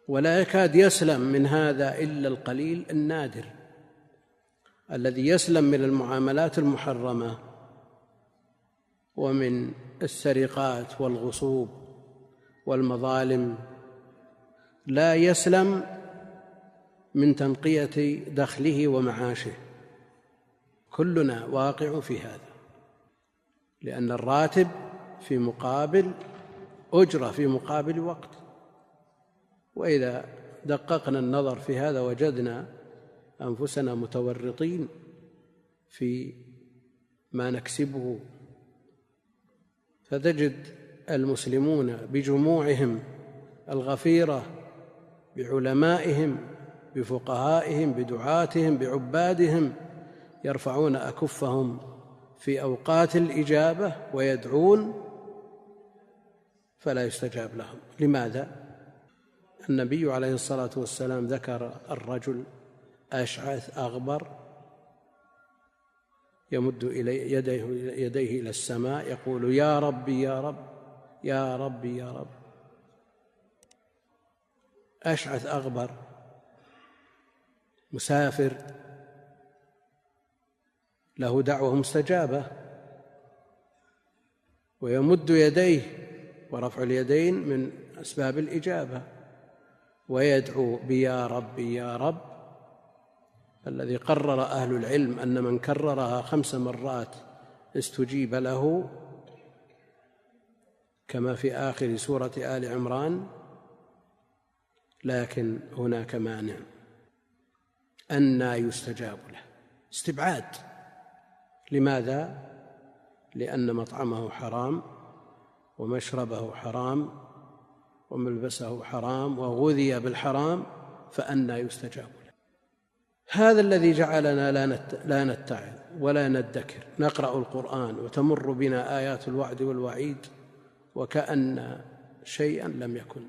ولا يكاد يسلم من هذا إلا القليل النادر الذي يسلم من المعاملات المحرمة ومن السرقات والغصوب والمظالم، لا يسلم من تنقية دخله ومعاشه. كلنا واقع في هذا، لأن الراتب في مقابل أجرة في مقابل وقت. وإذا دققنا النظر في هذا وجدنا أنفسنا متورطين في ما نكسبه، فتجد المسلمون بجموعهم الغفيرة، بعلمائهم، بفقهائهم، بدعاتهم، بعبادهم، يرفعون أكفهم في أوقات الإجابة ويدعون فلا يستجاب لهم. لماذا؟ النبي عليه الصلاة والسلام ذكر الرجل أشعث أغبر يمد يديه إلى السماء يقول يا ربي يا رب يا ربي يا رب. أشعث أغبر مسافر له دعوة مستجابة، ويمد يديه، ورفع اليدين من أسباب الإجابة، ويدعو بيا ربي يا رب، الذي قرر أهل العلم أن من كررها 5 مرات استجيب له، كما في آخر سورة آل عمران. لكن هناك مانع، أنى يستجاب له، استبعاد. لماذا؟ لأن مطعمه حرام، ومشربه حرام، وملبسه حرام، وغذي بالحرام، فأنى يستجاب له. هذا الذي جعلنا لا نتعظ ولا ندكر، نقرأ القرآن وتمر بنا آيات الوعد والوعيد وكأن شيئا لم يكن.